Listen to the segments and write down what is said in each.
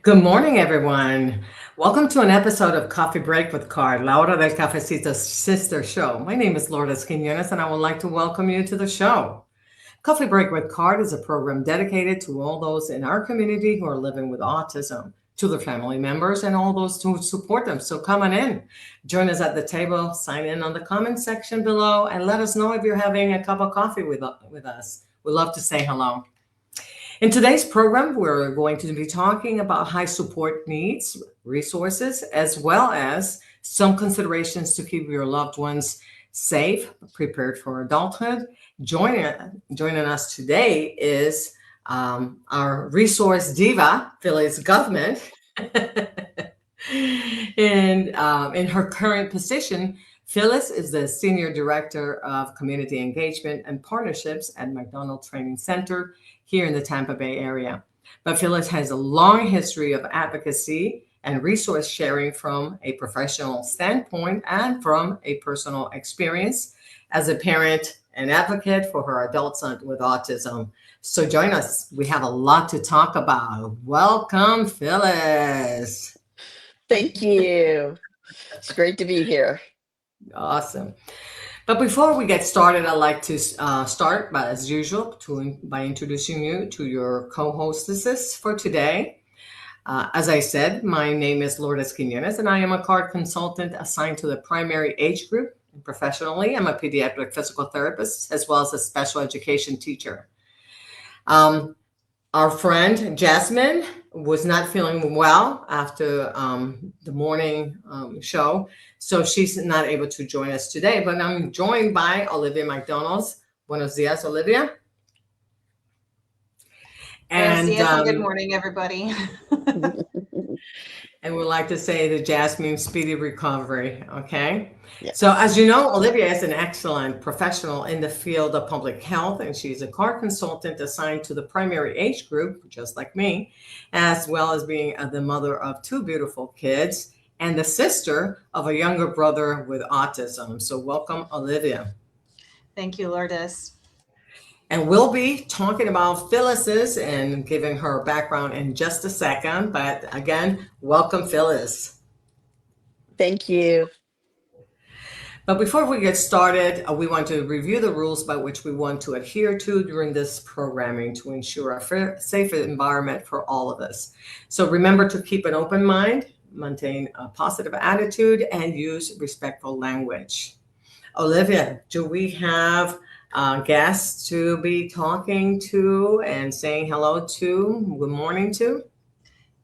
Good morning, everyone. Welcome to an episode of Coffee Break with Card, La Hora del Cafecito's sister show. My name is Lourdes Quinones, and I would like to welcome you to the show. Coffee Break with Card is a program dedicated to all those in our community who are living with autism, to their family members, and all those who support them. So come on in, join us at the table, sign in on the comment section below, and let us know if you're having a cup of coffee with us. We'd love to say hello. In today's program, we're going to be talking about high support needs, resources, as well as some considerations to keep your loved ones safe, prepared for adulthood. Joining us today is our resource diva, Phyllis Guthman. And in her current position, Phyllis is the Senior Director of Community Engagement and Partnerships at MacDonald Training Center here in the Tampa Bay area. But Phyllis has a long history of advocacy and resource sharing from a professional standpoint and from a personal experience as a parent and advocate for her adult son with autism. So join us. We have a lot to talk about. Welcome, Phyllis. Thank you. It's great to be here. Awesome. But before we get started, I'd like to start, as usual, by introducing you to your co-hostesses for today. As I said, my name is Lourdes Quinones, and I am a card consultant assigned to the primary age group. Professionally, I'm a pediatric physical therapist, as well as a special education teacher. Our friend Jasmine was not feeling well after the morning show, so she's not able to join us today. But I'm joined by Olivia MacDonald. Buenos dias, Olivia. And Buenos dias, good morning, everybody. And we'd like to say to Jasmine, speedy recovery, okay? Yes. So as you know, Olivia is an excellent professional in the field of public health, and she's a card consultant assigned to the primary age group, just like me, as well as being the mother of two beautiful kids and the sister of a younger brother with autism. So welcome, Olivia. Thank you, Lourdes. And we'll be talking about Phyllis's and giving her background in just a second. But again, welcome, Phyllis. Thank you. But before we get started, we want to review the rules by which we want to adhere to during this programming to ensure a safe environment for all of us. So remember to keep an open mind, maintain a positive attitude, and use respectful language. Olivia, do we have guests to be talking to and saying hello to, good morning to?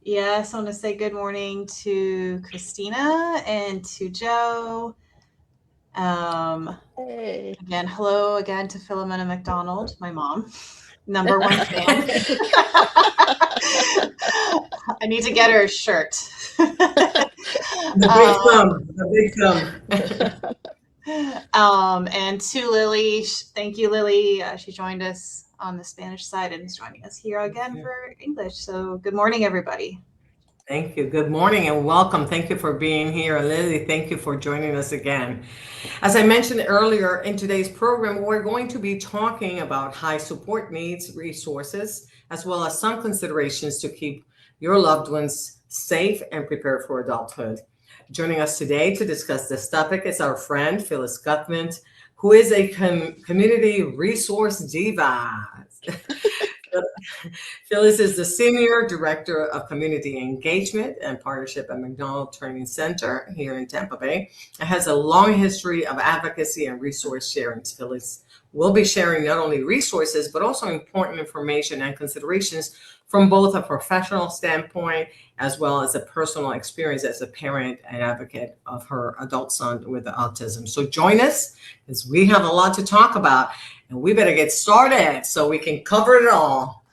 Yes, I want to say good morning to Christina and to Joe. Hey. Again, hello again to Philomena MacDonald, my mom, number one fan. I need to get her a shirt. The big thumb. And to Lily, thank you, Lily. She joined us on the Spanish side and is joining us here again for English. So good morning, everybody. Thank you. Good morning and welcome. Thank you for being here. Lily, thank you for joining us again. As I mentioned earlier in today's program, we're going to be talking about high support needs, resources, as well as some considerations to keep your loved ones safe and prepared for adulthood. Joining us today to discuss this topic is our friend, Phyllis Guthman, who is a community resource diva. Phyllis is the Senior Director of Community Engagement and Partnership at MacDonald Training Center here in Tampa Bay and has a long history of advocacy and resource sharing. Phyllis will be sharing not only resources, but also important information and considerations from both a professional standpoint as well as a personal experience as a parent and advocate of her adult son with autism. So join us as we have a lot to talk about. And we better get started so we can cover it all.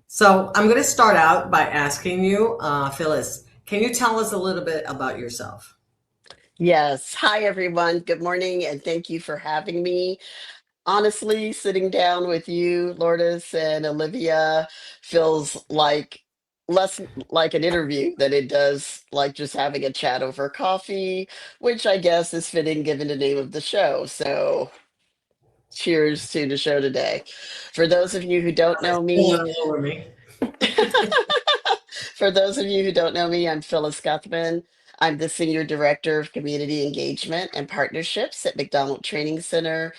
So I'm going to start out by asking you, Phyllis, can you tell us a little bit about yourself? Yes. Hi, everyone. Good morning, and thank you for having me. Honestly, sitting down with you, Lourdes and Olivia, feels like less like an interview than it does like just having a chat over coffee, which I guess is fitting given the name of the show. So cheers to the show today. For those of you who don't know me, For those of you who don't know me, I'm Phyllis Guthman. I'm the Senior Director of Community Engagement and Partnerships at MacDonald Training Center.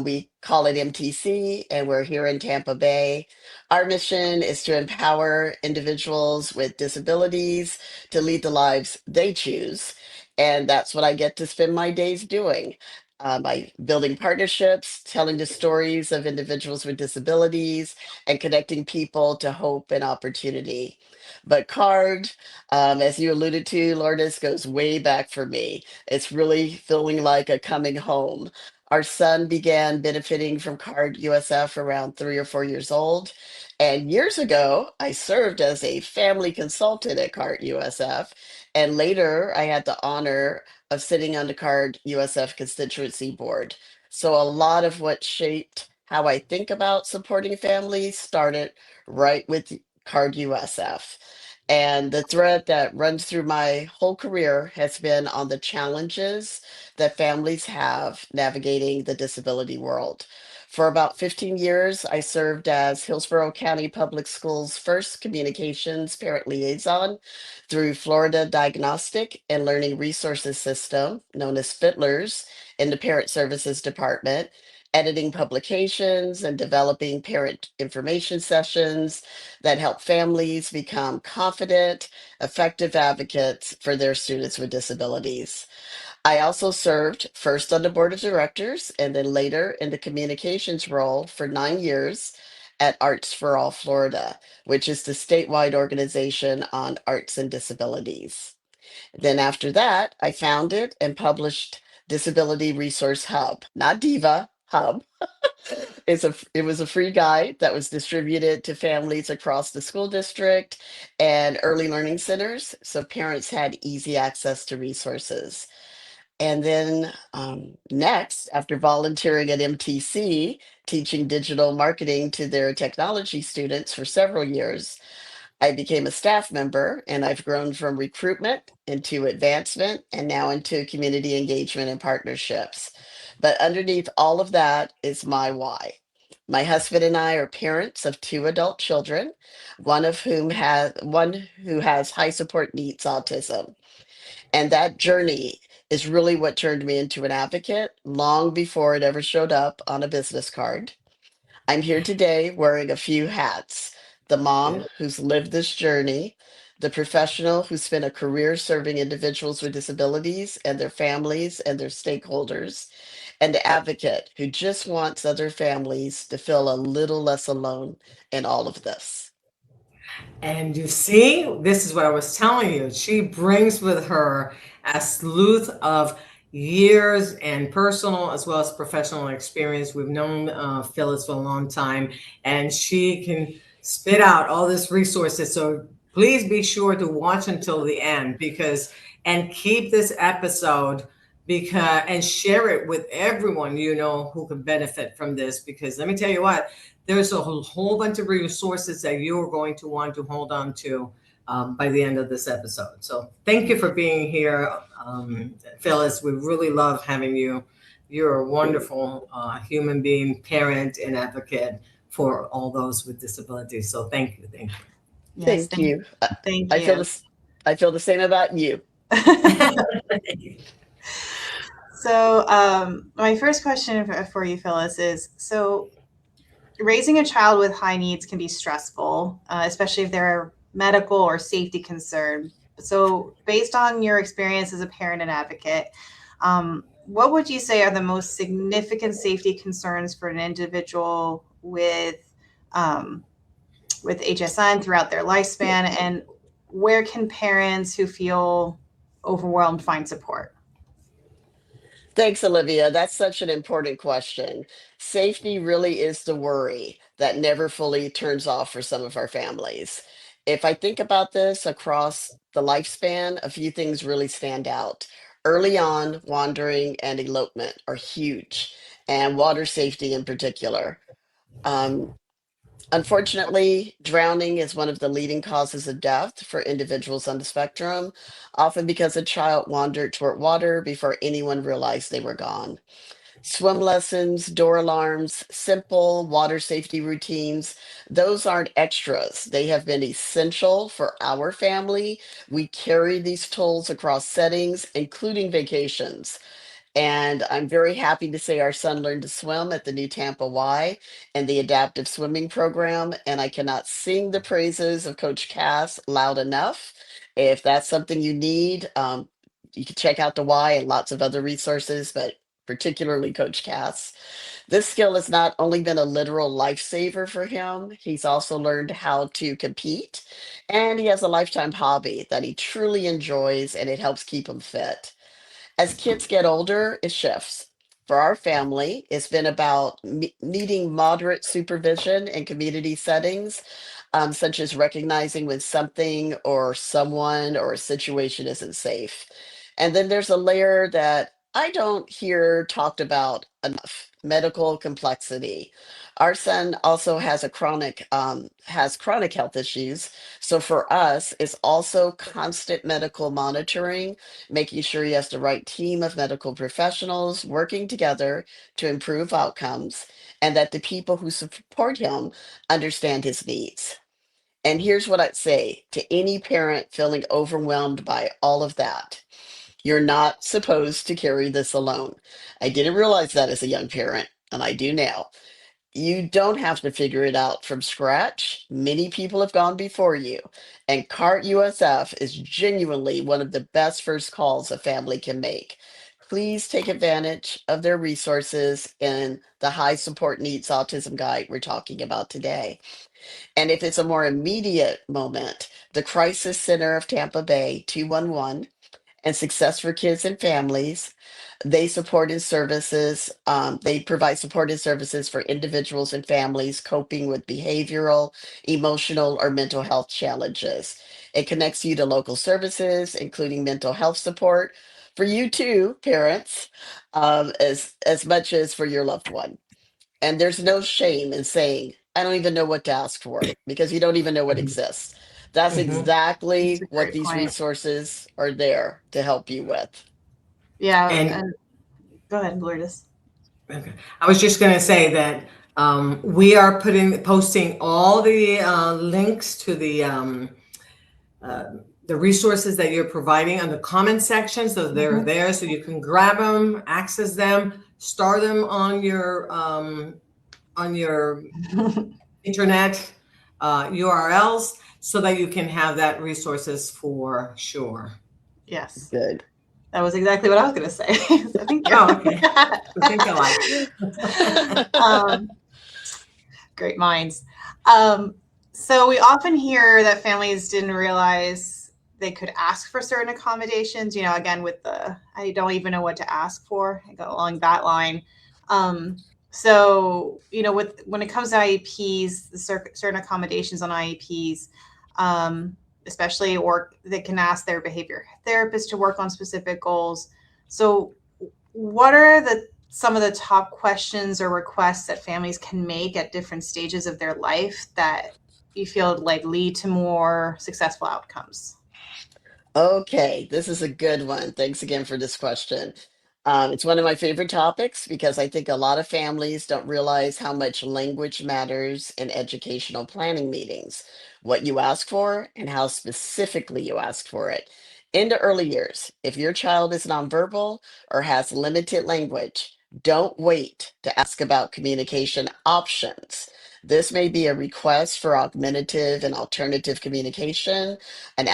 We call it MTC, and we're here in Tampa Bay. Our mission is to empower individuals with disabilities to lead the lives they choose. And that's what I get to spend my days doing. By building partnerships, telling the stories of individuals with disabilities, and connecting people to hope and opportunity. But CARD, as you alluded to, Lourdes, goes way back for me. It's really feeling like a coming home. Our son began benefiting from CARD USF around 3 or 4 years old. And years ago, I served as a family consultant at CARD USF. And later, I had the honor of sitting on the CARD USF constituency board. So a lot of what shaped how I think about supporting families started right with CARD USF. And the thread that runs through my whole career has been on the challenges that families have navigating the disability world. For about 15 years, I served as Hillsborough County Public Schools' first communications parent liaison through Florida Diagnostic and Learning Resources System, known as FITLERS, in the Parent Services Department, editing publications and developing parent information sessions that help families become confident, effective advocates for their students with disabilities. I also served first on the board of directors and then later in the communications role for 9 years at Arts for All Florida, which is the statewide organization on arts and disabilities. Then after that, I founded and published Disability Resource Hub, not Diva, Hub. It was a free guide that was distributed to families across the school district and early learning centers, so parents had easy access to resources. And then next, after volunteering at MTC, teaching digital marketing to their technology students for several years, I became a staff member and I've grown from recruitment into advancement and now into community engagement and partnerships. But underneath all of that is my why. My husband and I are parents of two adult children, one who has high support needs autism. And that journey is really what turned me into an advocate long before it ever showed up on a business card. I'm here today wearing a few hats: the mom who's lived this journey, the professional who spent a career serving individuals with disabilities and their families and their stakeholders, and the advocate who just wants other families to feel a little less alone in all of this. And you see, this is what I was telling you. She brings with her a sleuth of years and personal as well as professional experience. We've known Phyllis for a long time, and she can spit out all these resources. So please be sure to watch until the end and keep this episode and share it with everyone you know who could benefit from this. Because let me tell you what, there's a whole bunch of resources that you're going to want to hold on to by the end of this episode. So thank you for being here, Phyllis. We really love having you. You're a wonderful human being, parent, and advocate for all those with disabilities. So thank you. Thank Yes, Thank you. thank I feel you. this. I feel the same about you. you. So, my first question for you, Phyllis, is so raising a child with high needs can be stressful, especially if there are medical or safety concerns. So, based on your experience as a parent and advocate, what would you say are the most significant safety concerns for an individual with HSN throughout their lifespan, and where can parents who feel overwhelmed find support? Thanks, Olivia. That's such an important question. Safety really is the worry that never fully turns off for some of our families. If I think about this across the lifespan, a few things really stand out. Early on, wandering and elopement are huge, and water safety in particular. Um, Unfortunately, drowning is one of the leading causes of death for individuals on the spectrum, often because a child wandered toward water before anyone realized they were gone. Swim lessons, door alarms, simple water safety routines, those aren't extras. They have been essential for our family. We carry these tools across settings, including vacations. And I'm very happy to say our son learned to swim at the new Tampa Y and the adaptive swimming program. And I cannot sing the praises of Coach Cass loud enough. If that's something you need, you can check out the Y and lots of other resources, but particularly Coach Cass. This skill has not only been a literal lifesaver for him, he's also learned how to compete. And he has a lifetime hobby that he truly enjoys, and it helps keep him fit. As kids get older, it shifts. For our family, it's been about needing moderate supervision in community settings, such as recognizing when something or someone or a situation isn't safe. And then there's a layer that I don't hear talked about enough: medical complexity. Our son also has chronic health issues. So for us, it's also constant medical monitoring, making sure he has the right team of medical professionals working together to improve outcomes, and that the people who support him understand his needs. And here's what I'd say to any parent feeling overwhelmed by all of that: you're not supposed to carry this alone. I didn't realize that as a young parent, and I do now. You don't have to figure it out from scratch. Many people have gone before you, and CART USF is genuinely one of the best first calls a family can make. Please take advantage of their resources in the High Support Needs Autism Guide we're talking about today. And if it's a more immediate moment, the Crisis Center of Tampa Bay 211 and Success for Kids and Families. They provide supported services for individuals and families coping with behavioral, emotional, or mental health challenges. It connects you to local services, including mental health support for you too, parents, as much as for your loved one. And there's no shame in saying, I don't even know what to ask for, because you don't even know what Mhm. exists. That's Mhm. That's exactly a what great these point. resources are there to help you with. Yeah, And and go ahead, Lourdes. okay. I was just going to say that we are posting all the links to the resources that you're providing on the comment section, so they're Mhm. there, so you can grab them, access them, store them on your internet URLs, so that you can have that resources for sure. Yes, Good. that was exactly what I was going to say. So thank you. Oh, okay. I think alike. um, Great minds. Um, so we often hear that families didn't realize they could ask for certain accommodations. You know, again with the I don't even know what to ask for. I go along that line. So you know, with when it comes to IEPs, the certain accommodations on IEPs, especially, or they can ask their behavior therapist to work on specific goals. So what are the some of the top questions or requests that families can make at different stages of their life that you feel like lead to more successful outcomes? Okay, this is a good one. Thanks again for this question. It's one of my favorite topics because I think a lot of families don't realize how much language matters in educational planning meetings, what you ask for, and how specifically you ask for it. In the early years, if your child is nonverbal or has limited language, don't wait to ask about communication options. This may be a request for augmentative and alternative communication, an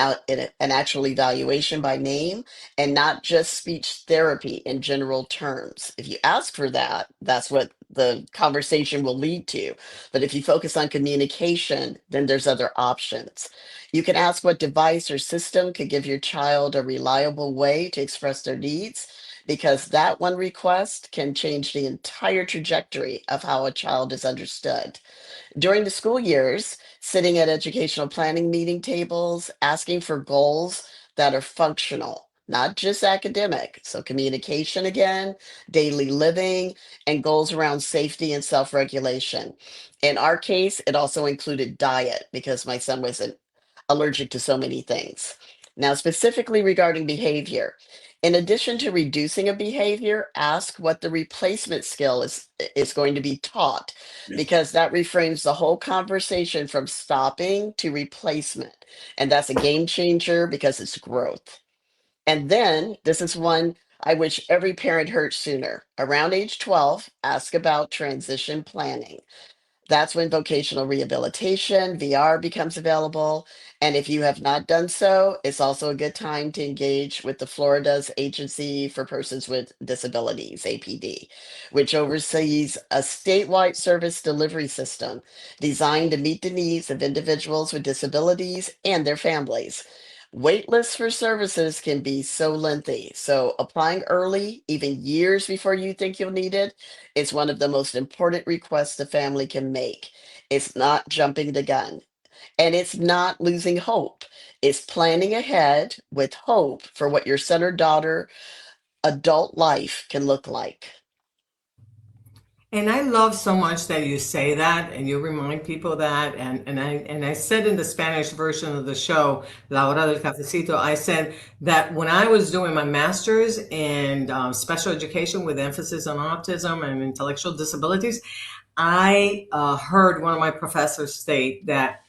actual evaluation by name, and not just speech therapy in general terms. If you ask for that, that's what the conversation will lead to. But if you focus on communication, then there's other options. You can ask what device or system could give your child a reliable way to express their needs, because that one request can change the entire trajectory of how a child is understood. During the school years, sitting at educational planning meeting tables, asking for goals that are functional, not just academic. So, communication again, daily living, and goals around safety and self regulation. In our case, it also included diet because my son was allergic to so many things. Now, specifically regarding behavior, in addition to reducing a behavior, ask what the replacement skill is going to be taught, because that reframes the whole conversation from stopping to replacement. And that's a game changer because it's growth. And then this is one I wish every parent heard sooner. Around age 12, ask about transition planning. That's when vocational rehabilitation, VR, becomes available. And if you have not done so, it's also a good time to engage with the Florida's Agency for Persons with Disabilities, APD, which oversees a statewide service delivery system designed to meet the needs of individuals with disabilities and their families. Wait lists for services can be so lengthy. So applying early, even years before you think you'll need it, is one of the most important requests a family can make. It's not jumping the gun, and it's not losing hope. It's planning ahead with hope for what your son or daughter adult life can look like. And I love so much that you say that and you remind people that. And I said in the Spanish version of the show, La Hora del Cafecito, I said that when I was doing my master's in special education with emphasis on autism and intellectual disabilities, I heard one of my professors state that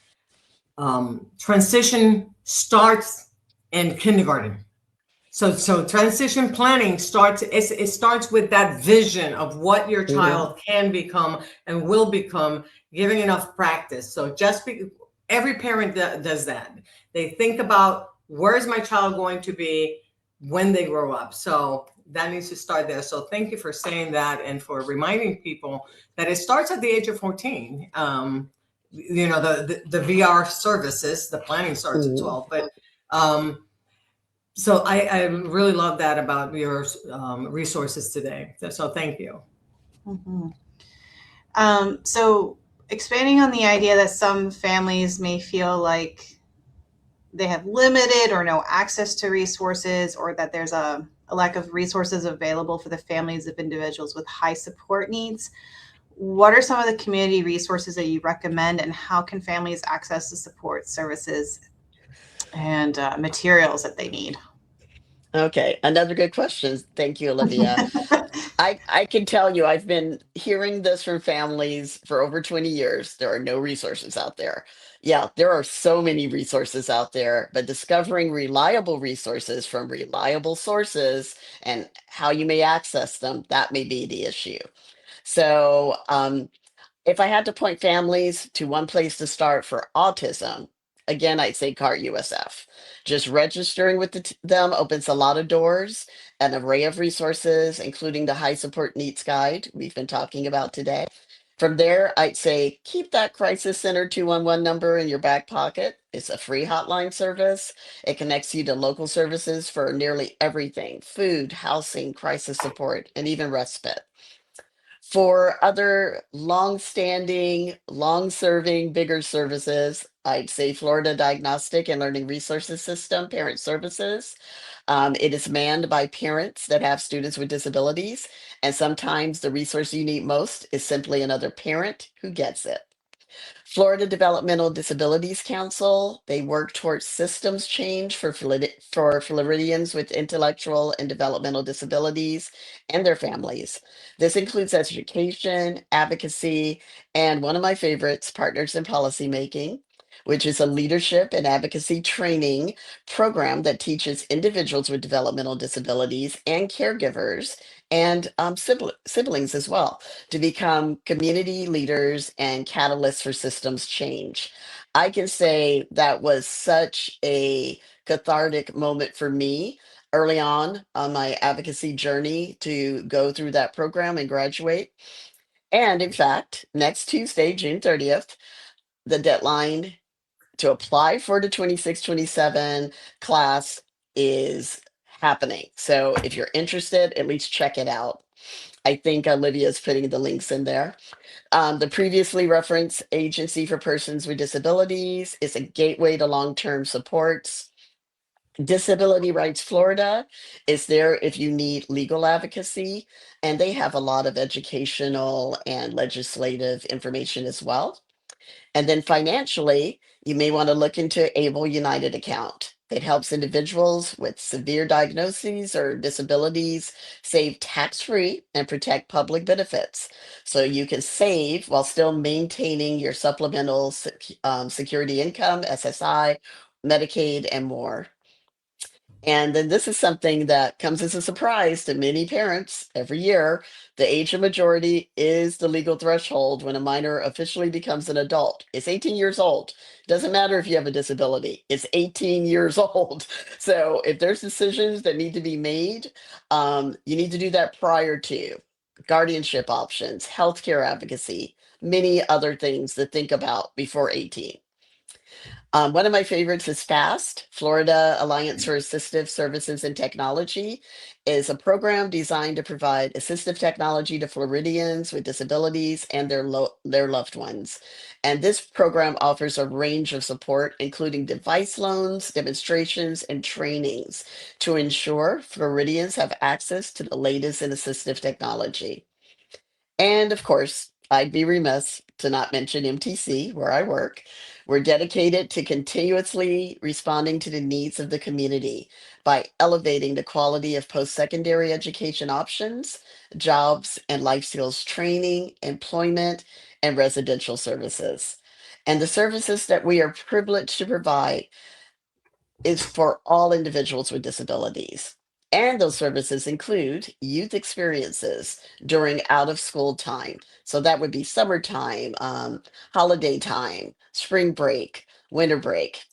transition starts in kindergarten. So transition planning starts, it starts with that vision of what your Mhm. child can become and will become, giving enough practice. So every parent does that. They think about, where's my child going to be when they grow up? So that needs to start there. So thank you for saying that and for reminding people that it starts at the age of 14. The VR services, the planning starts at Mhm. 12, but so I really love that about your resources today. So thank you. Mhm. So expanding on the idea that some families may feel like they have limited or no access to resources, or that there's a lack of resources available for the families of individuals with high support needs. What are some of the community resources that you recommend, and how can families access the support services and materials that they need? Okay, another good question. Thank you, Olivia. I can tell you, I've been hearing this from families for over 20 years. There are no resources out there. Yeah, there are so many resources out there, but discovering reliable resources from reliable sources and how you may access them, that may be the issue. So, if I had to point families to one place to start for autism, again, I'd say CART USF. Just registering with them opens a lot of doors, an array of resources, including the High Support Needs Guide we've been talking about today. From there, I'd say keep that Crisis Center 211 number in your back pocket. It's a free hotline service. It connects you to local services for nearly everything: food, housing, crisis support, and even respite. For other long-standing, long-serving, bigger services, I'd say Florida Diagnostic and Learning Resources System, Parent Services. It is manned by parents that have students with disabilities, and sometimes the resource you need most is simply another parent who gets it. Florida Developmental Disabilities Council, they work towards systems change for Floridians with intellectual and developmental disabilities and their families. This includes education, advocacy, and one of my favorites, partners in policymaking, which is a leadership and advocacy training program that teaches individuals with developmental disabilities and caregivers and siblings as well to become community leaders and catalysts for systems change. I can say that was such a cathartic moment for me early on my advocacy journey to go through that program and graduate. And in fact, next Tuesday, June 30th, the deadline to apply for the 26-27 class is happening. So if you're interested, at least check it out. I think Olivia's putting the links in there. The previously referenced Agency for Persons with Disabilities is a gateway to long-term supports. Disability Rights Florida is there if you need legal advocacy, and they have a lot of educational and legislative information as well. And then financially, you may want to look into Able United account. It helps individuals with severe diagnoses or disabilities save tax free and protect public benefits. So you can save while still maintaining your supplemental security income, SSI, Medicaid, and more. And then this is something that comes as a surprise to many parents every year. The age of majority is the legal threshold when a minor officially becomes an adult. It's 18 years old. Doesn't matter if you have a disability, it's 18 years old. So if there's decisions that need to be made, you need to do that prior to guardianship options, healthcare advocacy, many other things to think about before 18. One of my favorites is FAST, Florida Alliance for Assistive Services and Technology, is a program designed to provide assistive technology to Floridians with disabilities and their loved ones. And this program offers a range of support, including device loans, demonstrations, and trainings to ensure Floridians have access to the latest in assistive technology. And of course, I'd be remiss to not mention MTC, where I work. We're dedicated to continuously responding to the needs of the community by elevating the quality of post secondary education options, jobs and life skills training, employment, and residential services. And the services that we are privileged to provide is for all individuals with disabilities. And those services include youth experiences during out of school time. So that would be summertime, holiday time, spring break, winter break.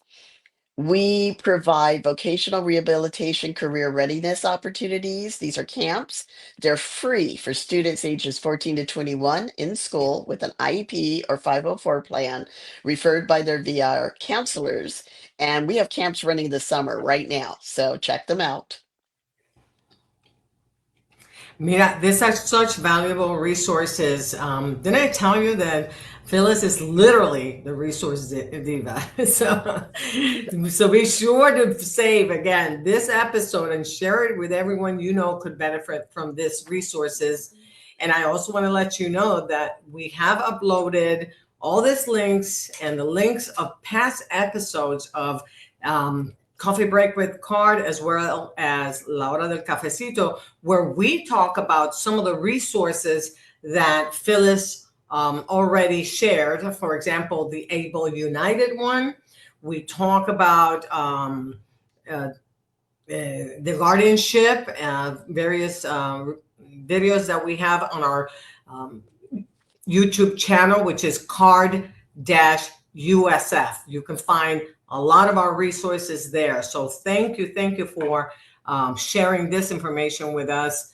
We provide vocational rehabilitation career readiness opportunities. These are camps. They're free for students ages 14 to 21 in school with an IEP or 504 plan referred by their VR counselors. And we have camps running this summer right now. So check them out. Mira, these are such valuable resources. Didn't I tell you that Phyllis is literally the resource diva? So be sure to save again this episode and share it with everyone you know could benefit from this resources. And I also want to let you know that we have uploaded all these links and the links of past episodes of Coffee Break with Card, as well as La Hora del Cafecito, where we talk about some of the resources that Phyllis already shared. For example, the Able United one. We talk about the guardianship, various videos that we have on our YouTube channel, which is Card-USF. You can find a lot of our resources there. So thank you for sharing this information with us.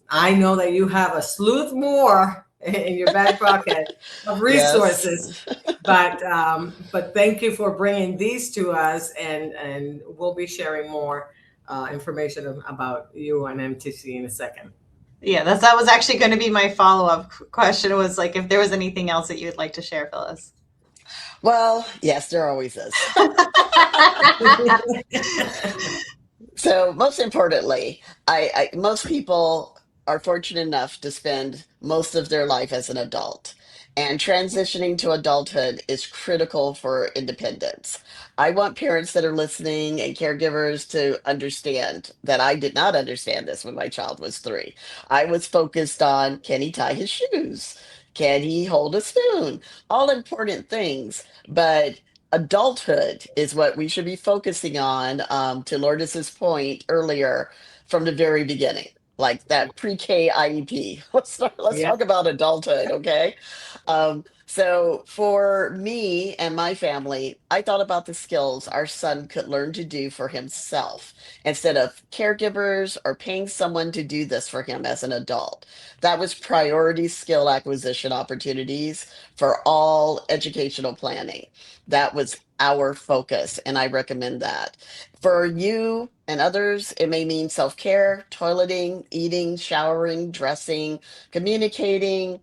I know that you have a slew more in your back pocket of resources, but thank you for bringing these to us, and we'll be sharing more information about you and MTC in a second. Yeah, that was actually going to be my follow-up question, was like if there was anything else that you would like to share, Phyllis. Well, yes, there always is. So most importantly, most people are fortunate enough to spend most of their life as an adult. And transitioning to adulthood is critical for independence. I want parents that are listening and caregivers to understand that I did not understand this when my child was 3. I was focused on, can he tie his shoes? Can he hold a spoon? All important things. But adulthood is what we should be focusing on, to Lourdes' point earlier, from the very beginning, like that pre-K IEP. Let's Yeah. talk about adulthood, okay? So for me and my family, I thought about the skills our son could learn to do for himself instead of caregivers or paying someone to do this for him as an adult. That was priority skill acquisition opportunities for all educational planning. That was our focus, and I recommend that. For you and others, it may mean self care, toileting, eating, showering, dressing, communicating,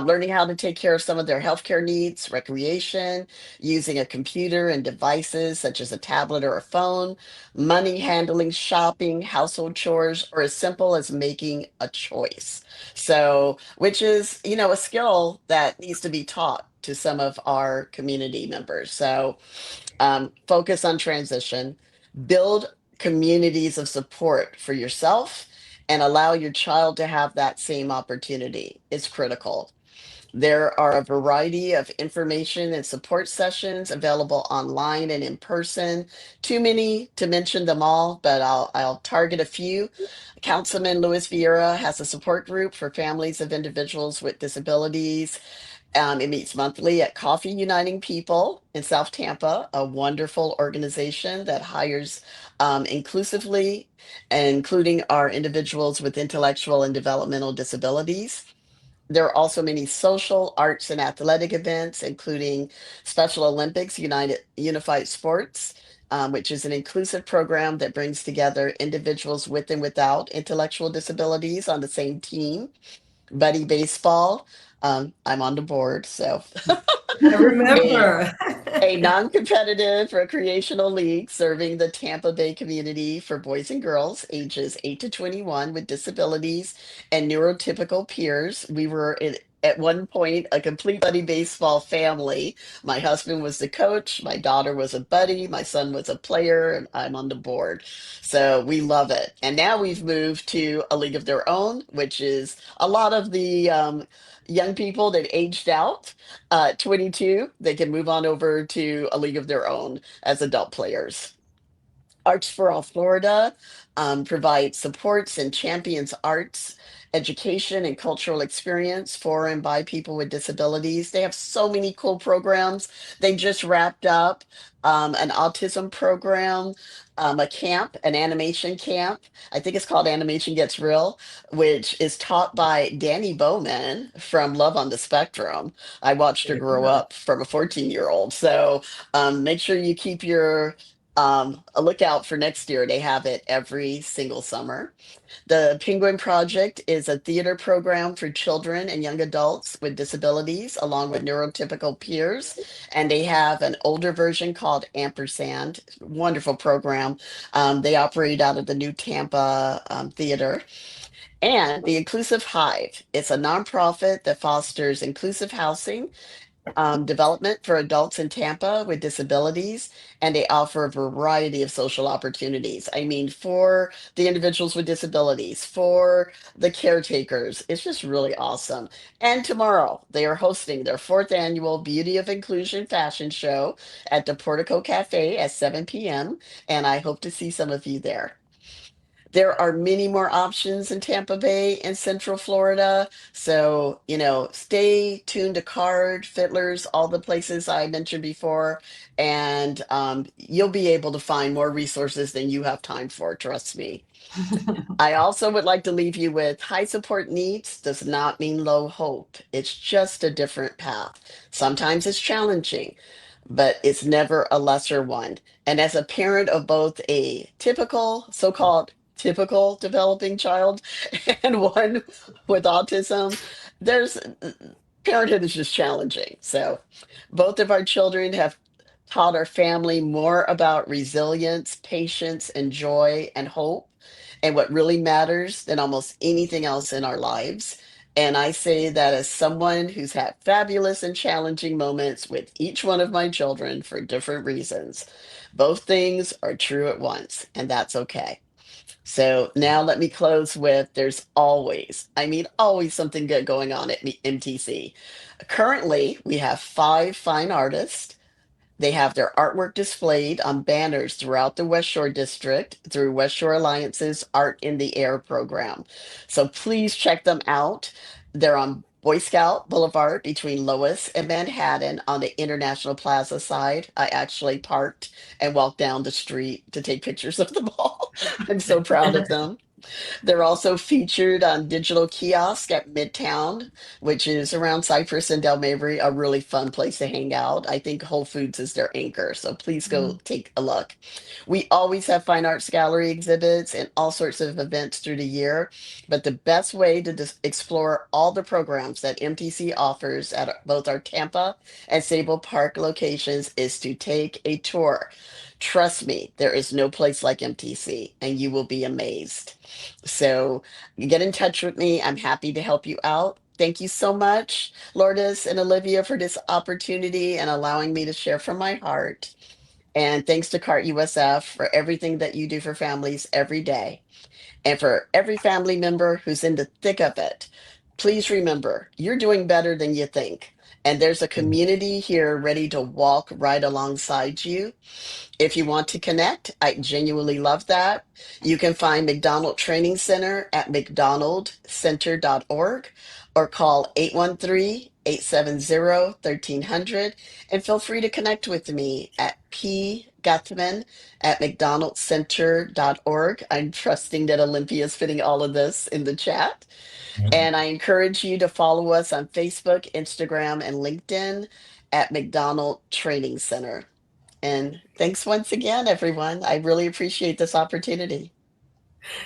learning how to take care of some of their healthcare needs, recreation, using a computer and devices such as a tablet or a phone, money handling, shopping, household chores, or as simple as making a choice. So, which is, a skill that needs to be taught to some of our community members. So, focus on transition. Build communities of support for yourself and allow your child to have that same opportunity. It's critical. There are a variety of information and support sessions available online and in person. Too many to mention them all, but I'll target a few. Councilman Luis Vieira has a support group for families of individuals with disabilities. It meets monthly at Coffee Uniting People in South Tampa, a wonderful organization that hires inclusively, including our individuals with intellectual and developmental disabilities. There are also many social, arts, and athletic events, including Special Olympics Unified Sports, which is an inclusive program that brings together individuals with and without intellectual disabilities on the same team. Buddy Baseball, I'm on the board, so I a remember. a non-competitive recreational league serving the Tampa Bay community for boys and girls ages 8 to 21 with disabilities and neurotypical peers. We were at one point a complete buddy baseball family. My husband was the coach, my daughter was a buddy, my son was a player, and I'm on the board. So we love it. And now we've moved to a league of their own, which is a lot of the young people that aged out 22, they can move on over to a league of their own as adult players. Arts for All Florida provides supports and champions arts, education, and cultural experience for and by people with disabilities. They have so many cool programs. They just wrapped up an autism program, a camp, an animation camp. I think it's called Animation Gets Real, which is taught by Danny Bowman from Love on the Spectrum. I watched her grow up from a 14-year-old. So make sure you keep your a lookout for next year. They have it every single summer. The Penguin Project is a theater program for children and young adults with disabilities, along with neurotypical peers. And they have an older version called Ampersand. Wonderful program. They operate out of the New Tampa Theater. And the Inclusive Hive. It's a nonprofit that fosters inclusive housing development for adults in Tampa with disabilities, and they offer a variety of social opportunities. I mean, for the individuals with disabilities, for the caretakers, it's just really awesome. And tomorrow, they are hosting their fourth annual Beauty of Inclusion fashion show at the Portico Cafe at 7 p.m., and I hope to see some of you there. There are many more options in Tampa Bay and Central Florida. So, stay tuned to Card, Fiddlers, all the places I mentioned before, and you'll be able to find more resources than you have time for, trust me. I also would like to leave you with high support needs does not mean low hope. It's just a different path. Sometimes it's challenging, but it's never a lesser one. And as a parent of both a typical, so called typical developing child and one with autism, there's parenthood is just challenging. So both of our children have taught our family more about resilience, patience, and joy and hope, and what really matters than almost anything else in our lives. And I say that as someone who's had fabulous and challenging moments with each one of my children for different reasons. Both things are true at once, and that's okay. So now let me close with there's always, I mean, always something good going on at MTC. Currently, we have 5 fine artists. They have their artwork displayed on banners throughout the West Shore District through West Shore Alliance's Art in the Air program. So please check them out. They're on Boy Scout Boulevard between Lois and Manhattan on the International Plaza side. I actually parked and walked down the street to take pictures of them all. I'm so proud of them. They're also featured on digital kiosk at Midtown, which is around Cypress and Del Mabry, a really fun place to hang out. I think Whole Foods is their anchor, so please go take a look. We always have fine arts gallery exhibits and all sorts of events through the year, but the best way to explore all the programs that MTC offers at both our Tampa and Sable Park locations is to take a tour. Trust me, there is no place like MTC, and you will be amazed. So get in touch with me. I'm happy to help you out. Thank you so much, Lourdes and Olivia, for this opportunity and allowing me to share from my heart. And thanks to CART USF for everything that you do for families every day. And for every family member who's in the thick of it, please remember you're doing better than you think. And there's a community here ready to walk right alongside you. If you want to connect, I genuinely love that. You can find MacDonald Training Center at mcdonaldcenter.org or call 813-870-1300 and feel free to connect with me at pguthman at mcdonaldcenter.org. I'm trusting that Olympia is fitting all of this in the chat. And I encourage you to follow us on Facebook, Instagram, and LinkedIn at MacDonald Training Center. And thanks once again, everyone. I really appreciate this opportunity.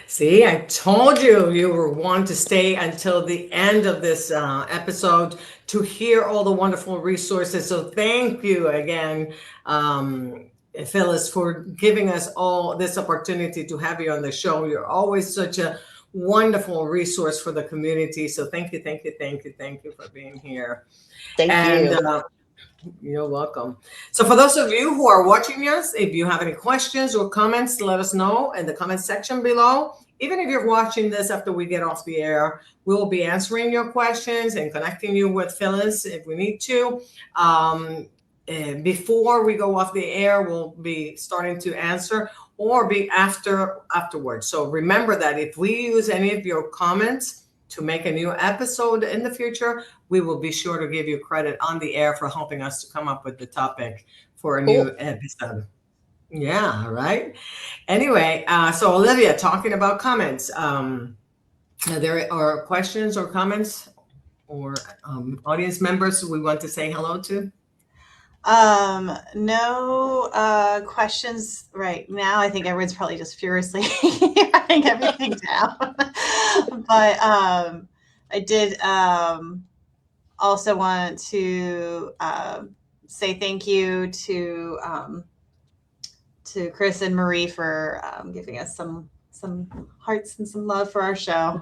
See, I told you you were one to stay until the end of this episode to hear all the wonderful resources. So thank you again, Phyllis, for giving us all this opportunity to have you on the show. You're always such a wonderful resource for the community. So thank you for being here. Thank you. You're welcome. So for those of you who are watching us, if you have any questions or comments, let us know in the comment section below. Even if you're watching this after we get off the air, we will be answering your questions and connecting you with Phyllis if we need to. Before we go off the air, we'll be starting to answer or be afterwards. So remember that if we use any of your comments to make a new episode in the future, we will be sure to give you credit on the air for helping us to come up with the topic for a new episode. Yeah, right. Anyway, so Olivia, talking about comments, there are questions or comments or audience members we want to say hello to? No questions right now. I think everyone's probably just furiously writing everything down. But I did also want to say thank you to Chris and Marie for giving us some hearts and some love for our show.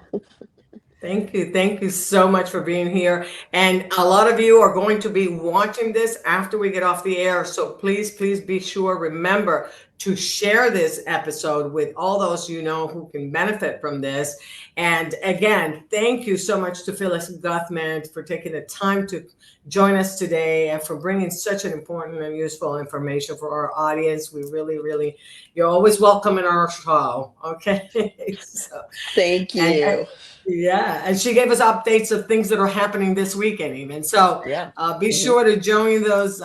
Thank you so much for being here. And a lot of you are going to be watching this after we get off the air. So please be sure, remember to share this episode with all those you know who can benefit from this. And again, thank you so much to Phyllis Guthman for taking the time to join us today and for bringing such an important and useful information for our audience. We really, you're always welcome in our show. Okay. So, thank you. And she gave us updates of things that are happening this weekend even. So be sure to join those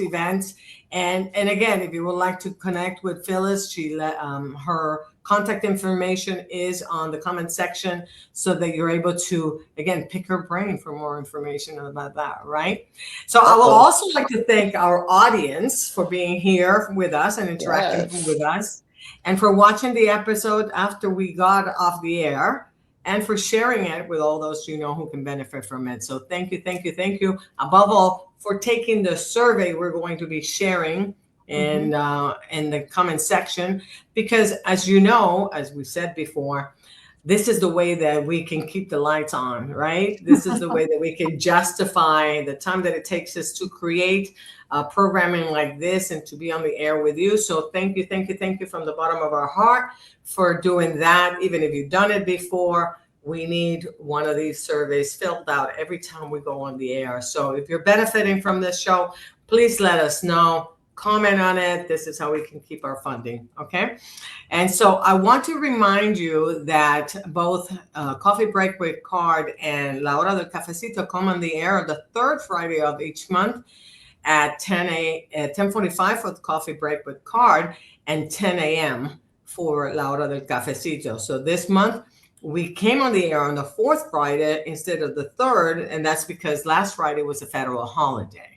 events. And again, if you would like to connect with Phyllis, her contact information is on the comment section so that you're able to, again, pick her brain for more information about that, right? So I will also like to thank our audience for being here with us and interacting with us, and for watching the episode after we got off the air, and for sharing it with all those you know who can benefit from it. So thank you. Above all, for taking the survey we're going to be sharing in the comment section, because as you know, as we said before, this is the way that we can keep the lights on, right? This is the way that we can justify the time that it takes us to create programming like this and to be on the air with you. So thank you from the bottom of our heart for doing that. Even if you've done it before, we need one of these surveys filled out every time we go on the air. So if you're benefiting from this show, please let us know. Comment on it. This is how we can keep our funding. Okay. And so I want to remind you that both Coffee Break with Card and La Hora del Cafecito come on the air the third Friday of each month at 10:45 for the Coffee Break with Card and 10 a.m. for La Hora del Cafecito. So this month we came on the air on the fourth Friday instead of the third, and that's because last Friday was a federal holiday.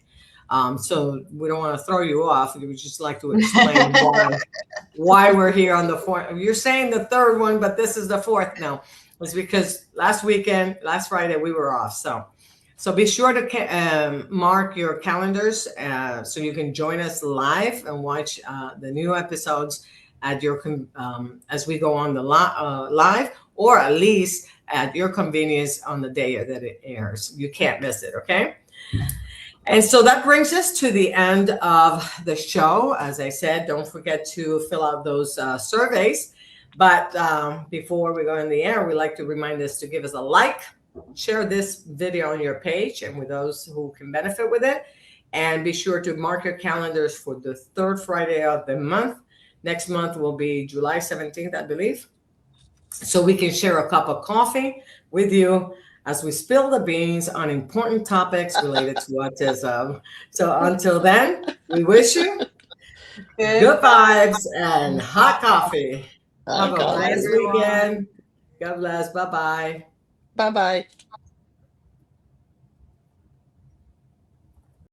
So we don't want to throw you off. We would just like to explain why we're here on the fourth. You're saying the third one, but this is the fourth. No, it's because last Friday, we were off. So be sure to mark your calendars so you can join us live and watch the new episodes at your as we go on the live, or at least at your convenience on the day that it airs. You can't miss it. Okay. And so that brings us to the end of the show. As I said, don't forget to fill out those surveys. But before we go in the air, we like to remind us to give us a like, share this video on your page and with those who can benefit with it. And be sure to mark your calendars for the third Friday of the month. Next month will be July 17th, I believe. So we can share a cup of coffee with you as we spill the beans on important topics related to autism. So until then, we wish you good vibes and hot coffee. Have a God. blessed weekend. God bless. Bye-bye. Bye-bye.